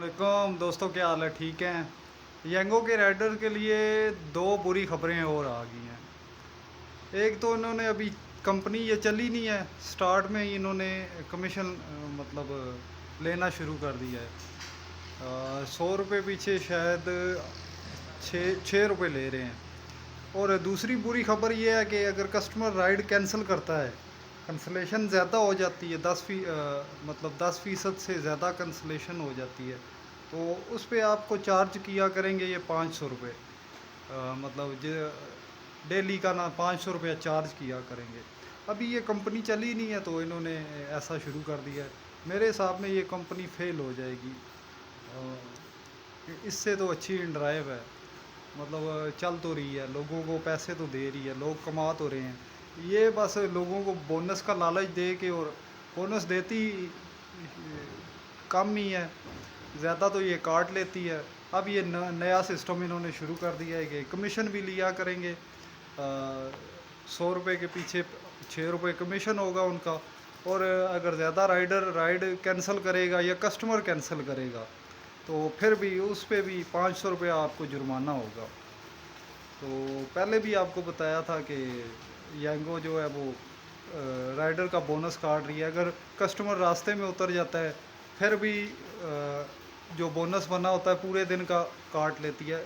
वालेकुम दोस्तों, क्या हाल है? ठीक हैं। यंगो के राइडर के लिए दो बुरी खबरें और आ गई हैं। एक तो इन्होंने अभी कंपनी ये चली नहीं है, स्टार्ट में ही इन्होंने कमीशन लेना शुरू कर दिया है। 100 रुपये पीछे शायद छः रुपये ले रहे हैं। और दूसरी बुरी खबर ये है कि अगर कस्टमर राइड कैंसिल करता है, कंसलेशन ज़्यादा हो जाती है, 10% से ज़्यादा कंसलेशन हो जाती है, तो उस पे आपको चार्ज किया करेंगे ये 500 रुपये। मतलब डेली का ना 500 रुपया चार्ज किया करेंगे। अभी ये कंपनी चली नहीं है तो इन्होंने ऐसा शुरू कर दिया है। मेरे हिसाब में ये कंपनी फेल हो जाएगी। इससे तो अच्छी ड्राइव है, चल तो रही है, लोगों को पैसे तो दे रही है, लोग कमा तो रहे हैं। ये बस लोगों को बोनस का लालच दे के, और बोनस देती कम ही है, ज़्यादा तो ये काट लेती है। अब ये नया सिस्टम इन्होंने शुरू कर दिया है कि कमीशन भी लिया करेंगे। 100 रुपये के पीछे 6 रुपये कमीशन होगा उनका। और अगर ज़्यादा राइडर राइड कैंसिल करेगा या कस्टमर कैंसिल करेगा तो फिर भी उस पे भी 500 रुपया आपको जुर्माना होगा। तो पहले भी आपको बताया था कि यांगो जो है वो राइडर का बोनस काट रही है। अगर कस्टमर रास्ते में उतर जाता है फिर भी जो बोनस बना होता है पूरे दिन का काट लेती है।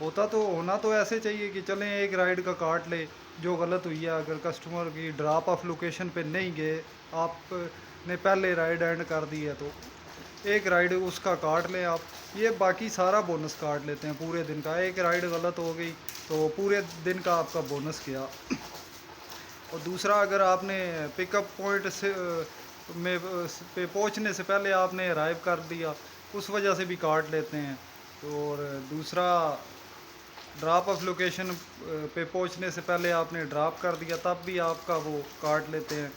होना तो ऐसे चाहिए कि चलें एक राइड का काट ले जो गलत हुई है। अगर कस्टमर की ड्रॉप ऑफ लोकेशन पे नहीं गए, आपने पहले राइड एंड कर दी है, तो एक राइड उसका काट लें आप। ये बाकी सारा बोनस काट लेते हैं पूरे दिन का। एक राइड गलत हो गई तो पूरे दिन का आपका बोनस गया। और दूसरा, अगर आपने पिकअप पॉइंट से में पे पहुंचने से पहले आपने अराइव कर दिया, उस वजह से भी काट लेते हैं। तो और दूसरा, ड्रॉप ऑफ लोकेशन पे पहुंचने से पहले आपने ड्रॉप कर दिया, तब भी आपका वो काट लेते हैं।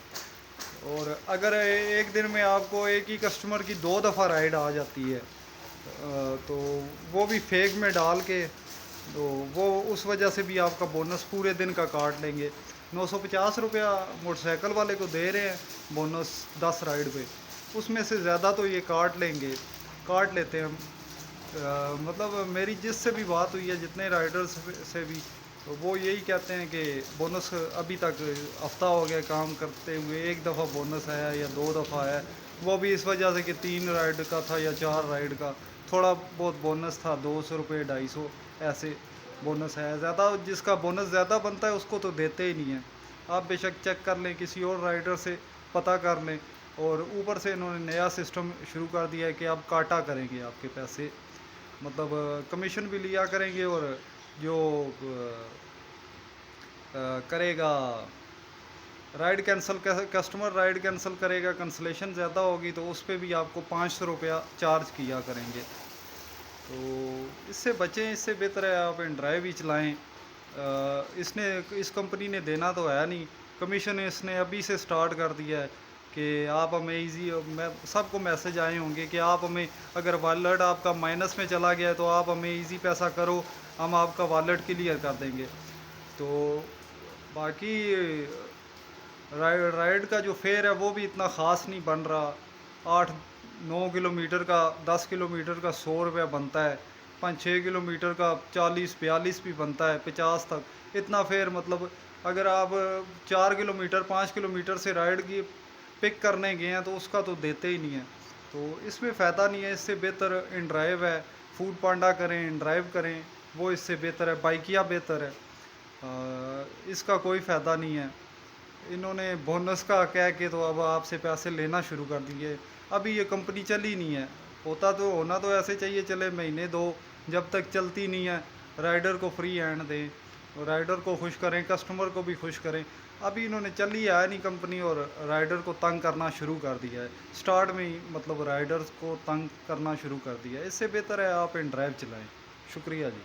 और अगर एक दिन में आपको एक ही कस्टमर की 2 दफ़ा राइड आ जाती है, तो वो भी फेक में डाल के, तो वो उस वजह से भी आपका बोनस पूरे दिन का काट लेंगे। 950 रुपया मोटरसाइकिल वाले को दे रहे हैं बोनस 10 राइड पे, उसमें से ज़्यादा तो ये काट लेते हैं। मेरी जिससे भी बात हुई है, जितने राइडर्स से भी, तो वो यही कहते हैं कि बोनस अभी तक हफ्ता हो गया काम करते हुए, एक दफ़ा बोनस आया या 2 दफ़ा आया, वो भी इस वजह से कि 3 राइड का था या 4 राइड का, थोड़ा बहुत बोनस था, 200 रुपये 250 ऐसे बोनस है। ज़्यादा जिसका बोनस ज़्यादा बनता है उसको तो देते ही नहीं है। आप बेशक चेक कर लें, किसी और राइडर से पता कर लें। और ऊपर से इन्होंने नया सिस्टम शुरू कर दिया है कि अब काटा करेंगे आपके पैसे, कमीशन भी लिया करेंगे। और जो करेगा ride cancel, customer ride cancel करेगा, कैंसलेशन ज़्यादा होगी तो उस पर भी आपको 500 रुपया चार्ज किया करेंगे। तो इससे बचें, इससे बेहतर है आप इन ड्राइव ही चलाएँ। इस कंपनी ने देना तो है नहीं कमीशन, इसने अभी से स्टार्ट कर दिया है कि आप हमें सबको मैसेज आए होंगे कि आप हमें, अगर वॉलेट आपका माइनस में चला गया है तो आप हमें ईजी पैसा करो, हम आपका वॉलेट क्लियर कर देंगे। तो बाकी राइड का जो फेयर है वो भी इतना ख़ास नहीं बन रहा। 8-9 किलोमीटर का, 10 किलोमीटर का 100 रुपया बनता है, 5-6 किलोमीटर का 40-42 भी बनता है, 50 तक। इतना फेयर अगर आप 4 किलोमीटर 5 किलोमीटर से राइड की पिक करने गए हैं तो उसका तो देते ही नहीं है। तो इसमें फ़ायदा नहीं है। इससे बेहतर इन ड्राइव है, फूड पांडा करें, इन ड्राइव करें, वो इससे बेहतर है। बाइकिया बेहतर है। इसका कोई फ़ायदा नहीं है। इन्होंने बोनस का कह के तो अब आपसे पैसे लेना शुरू कर दिए। अभी ये कंपनी चली नहीं है। होना तो ऐसे चाहिए, चले महीने दो, जब तक चलती नहीं है राइडर को फ्री हैंड दें, राइडर को खुश करें, कस्टमर को भी खुश करें। अभी इन्होंने चली है नहीं कंपनी, और राइडर को तंग करना शुरू कर दिया है। स्टार्ट में ही राइडर्स को तंग करना शुरू कर दिया है। इससे बेहतर है आप इन ड्राइव चलाएँ। शुक्रिया जी।